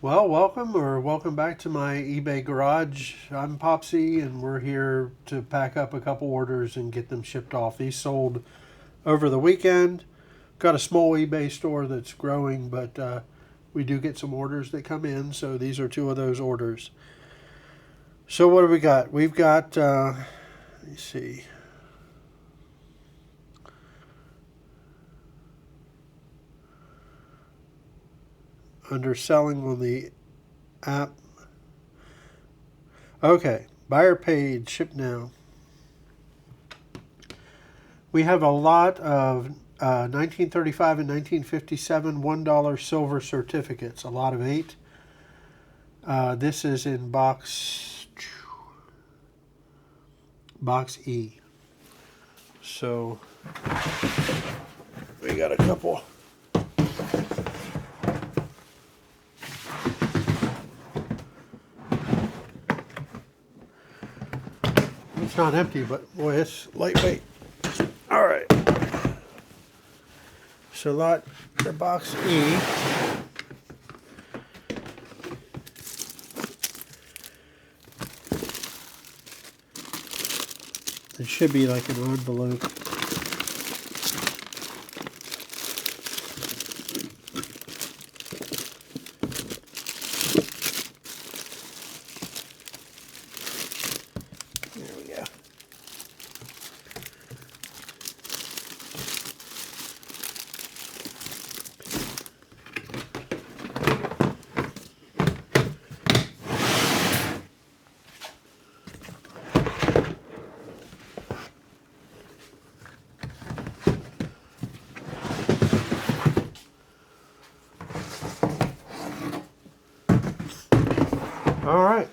Well, welcome back to my eBay garage. I'm Popsy, and we're here to pack up a couple orders and get them shipped off. These sold over the weekend. Got a small eBay store that's growing, but we do get some orders that come in, so these are two of those orders. So what do we got? We've got, let me see. Under selling on the app. Okay, buyer paid, ship now. We have a lot of 1935 and 1957 $1 silver certificates, a lot of 8. This is in box E. So we got a couple. It's not empty, but boy, it's lightweight. All right. So lot for box E. It should be like an envelope. There we go. All right.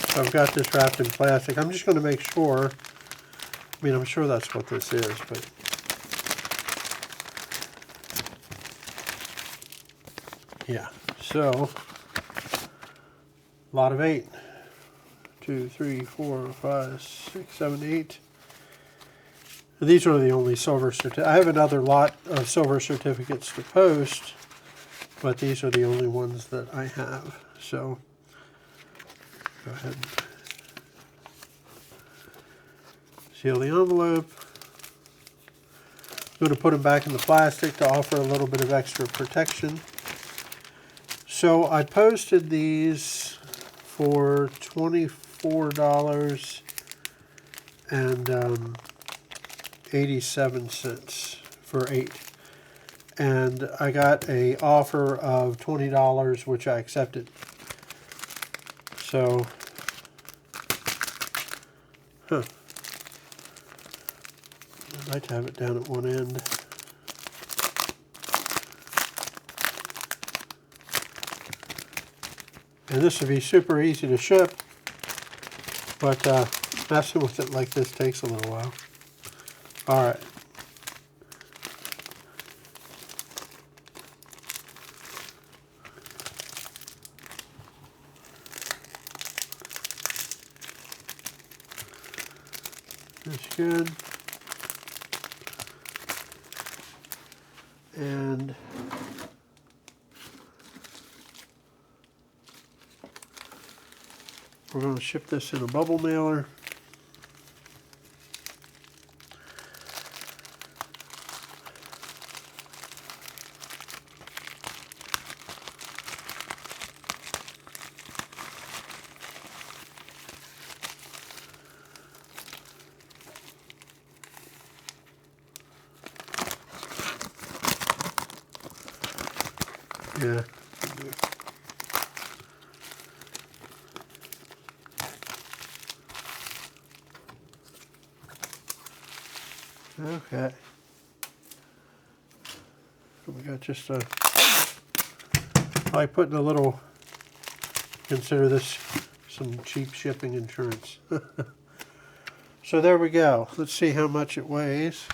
So I've got this wrapped in plastic. I'm just going to make sure. I mean, I'm sure that's what this is, but yeah. So, a lot of 8. 2, 3, 4, 5, 6, 7, 8. These are the only silver certificates. I have another lot of silver certificates to post, but these are the only ones that I have. So, go ahead and seal the envelope. I'm going to put them back in the plastic to offer a little bit of extra protection. So I posted these for $24 and 87 cents for 8. And I got a offer of $20, which I accepted. So, I'd like to have it down at one end. And this would be super easy to ship, but messing with it like this takes a little while. All right. That's good. And we're going to ship this in a bubble mailer. Yeah. Okay. So we got just a, I like putting a little, consider this some cheap shipping insurance. So there we go. Let's see how much it weighs.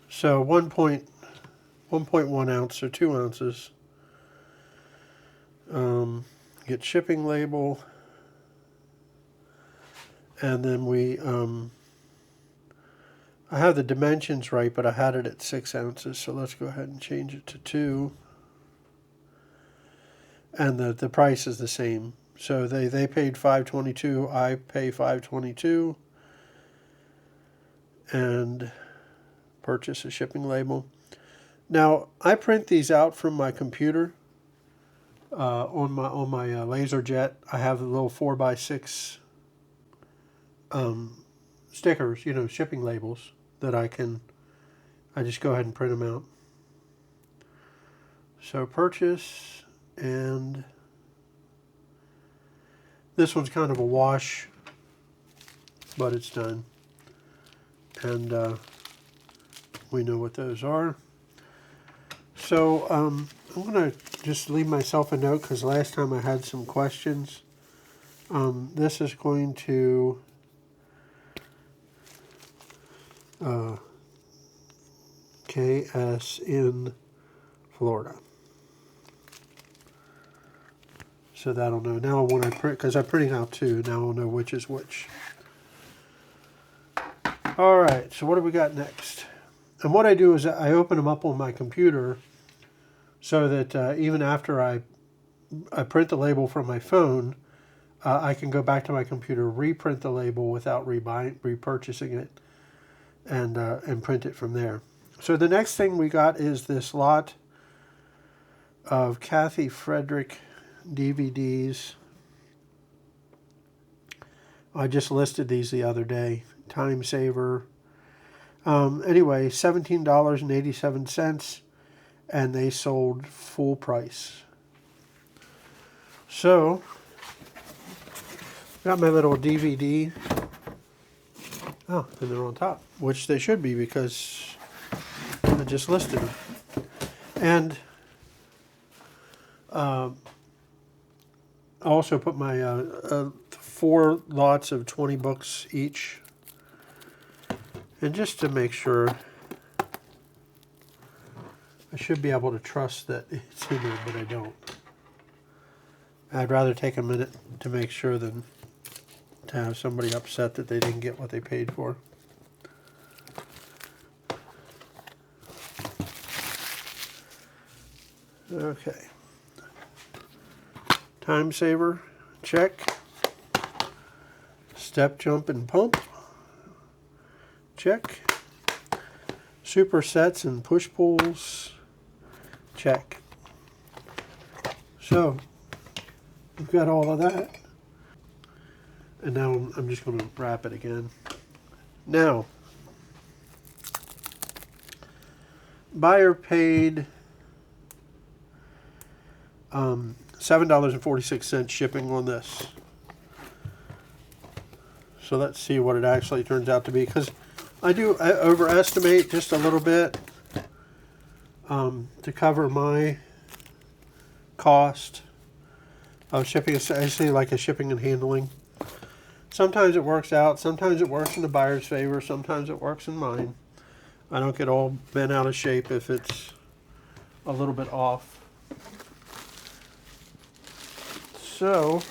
So 1.1 1.1 ounce or 2 ounces. Get shipping label, and then I have the dimensions right, but I had it at 6 ounces, so let's go ahead and change it to 2. And the price is the same. So they paid $5.22, I pay $5.22, and purchase a shipping label. Now I print these out from my computer. On my LaserJet, I have the little 4x6 stickers, shipping labels that I just go ahead and print them out. So purchase, and this one's kind of a wash, but it's done. And we know what those are. So I'm going to just leave myself a note because last time I had some questions. This is going to KS in Florida. So that'll know. Now when I print, because I'm printing out 2, now I'll know which is which. All right, so what do we got next? And what I do is I open them up on my computer so that even after I print the label from my phone, I can go back to my computer, reprint the label without repurchasing it, and print it from there. So the next thing we got is this lot of Kathy Frederick DVDs. I just listed these the other day. Time saver. Anyway, $17.87, and they sold full price. So, got my little DVD. Oh, and they're on top, which they should be because I just listed them. And I also put my 4 lots of 20 books each. And just to make sure, I should be able to trust that it's in there, but I don't. I'd rather take a minute to make sure than to have somebody upset that they didn't get what they paid for. Okay. Time saver, check. Step, jump, and pump, check. Supersets and push-pulls, check. So, we've got all of that. And now I'm just going to wrap it again. Now, buyer paid $7.46 shipping on this. So let's see what it actually turns out to be, because I overestimate just a little bit to cover my cost of shipping, essentially like a shipping and handling. Sometimes it works out, sometimes it works in the buyer's favor, sometimes it works in mine. I don't get all bent out of shape if it's a little bit off. So,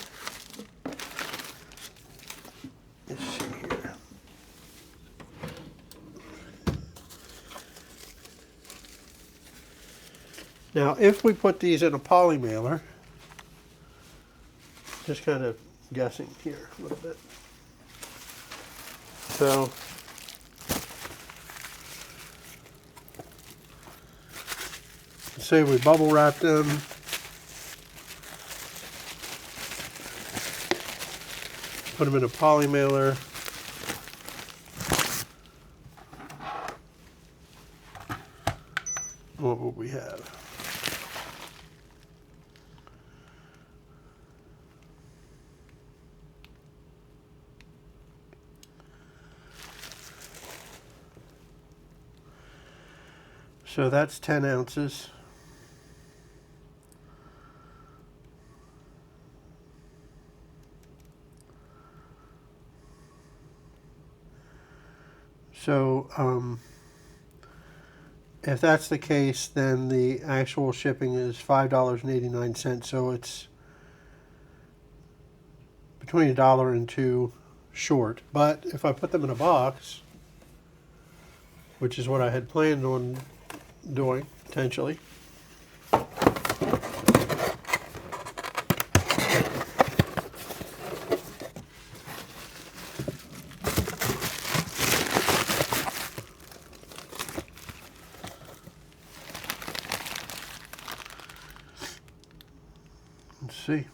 let's see here. Now, if we put these in a poly mailer, just kind of guessing here a little bit. So, say we bubble wrap them. Put them in a poly mailer. What would we have? So that's 10 ounces. So If that's the case, then the actual shipping is $5.89. So it's between $1 and $2 short. But if I put them in a box, which is what I had planned on doing potentially, let's see.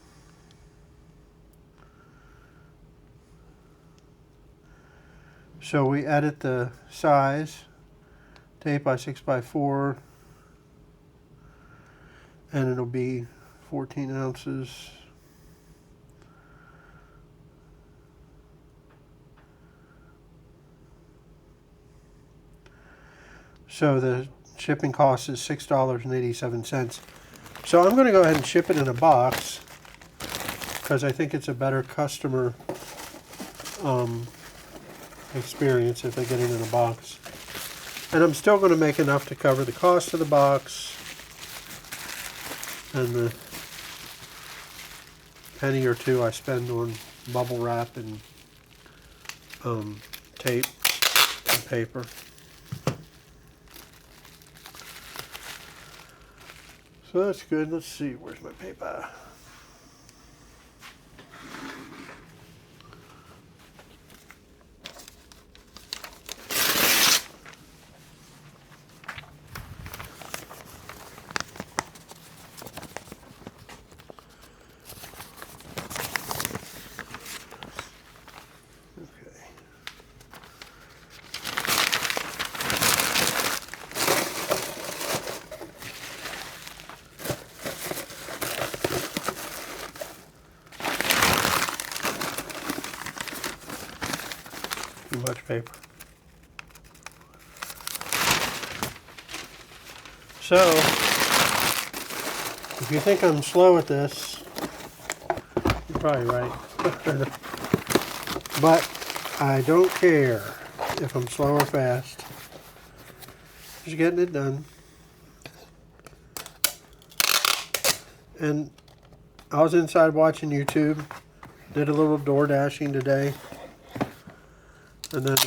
So we edit the size to 8x6x4, and it'll be 14 ounces. So the shipping cost is $6.87. So I'm going to go ahead and ship it in a box because I think it's a better customer experience if they get it in a box. And I'm still going to make enough to cover the cost of the box and the penny or two I spend on bubble wrap and tape and paper. So that's good. Let's see, where's my paper? Too much paper. So, if you think I'm slow at this, you're probably right. But I don't care if I'm slow or fast. Just getting it done. And I was inside watching YouTube. Did a little door dashing today. And then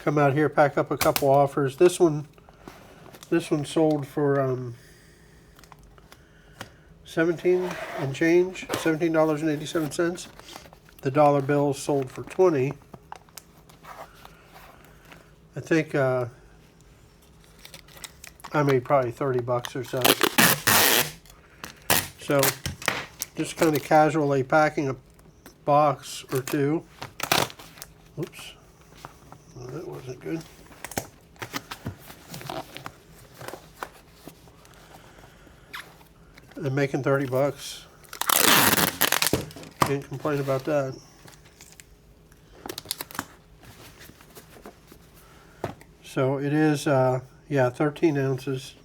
come out here, pack up a couple offers. This one sold for 17 and change, $17.87. The dollar bill sold for 20. I think I made probably 30 bucks or so. So just kind of casually packing a box or two. Oops, well, that wasn't good. And making 30 bucks. Can't complain about that. So it is, yeah, 13 ounces,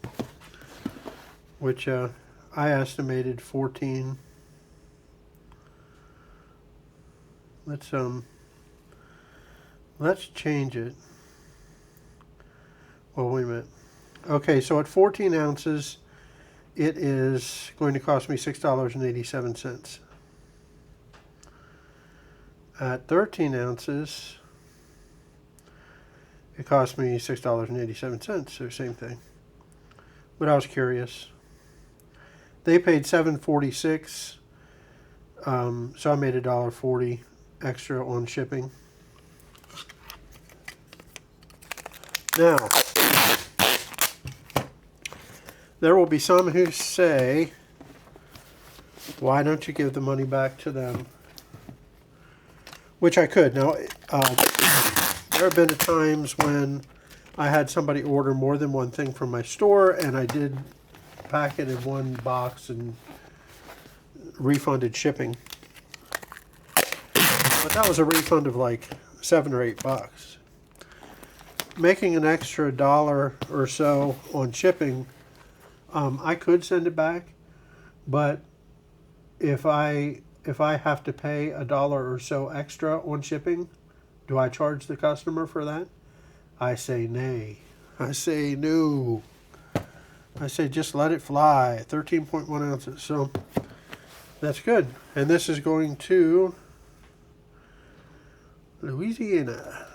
which I estimated 14. Let's change it. Well, wait a minute. Okay, so at 14 ounces, it is going to cost me $6.87. At 13 ounces, it cost me $6.87, so same thing. But I was curious. They paid $7.46, so I made $1.40 extra on shipping. Now, there will be some who say, why don't you give the money back to them? Which I could. Now, there have been times when I had somebody order more than one thing from my store, and I did pack it in one box and refunded shipping. But that was a refund of like $7 or $8. Making an extra $1 or so on shipping, I could send it back, but if I have to pay $1 or so extra on shipping, Do I charge the customer for that? I say nay. I say no. I say just let it fly. 13.1 ounces. So that's good. And this is going to Louisiana.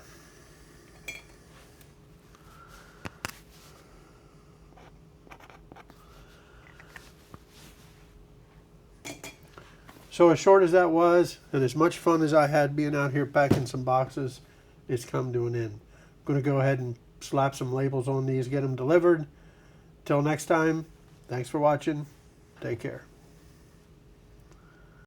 So as short as that was, and as much fun as I had being out here packing some boxes, it's come to an end. I'm going to go ahead and slap some labels on these, get them delivered. Till next time, thanks for watching. Take care.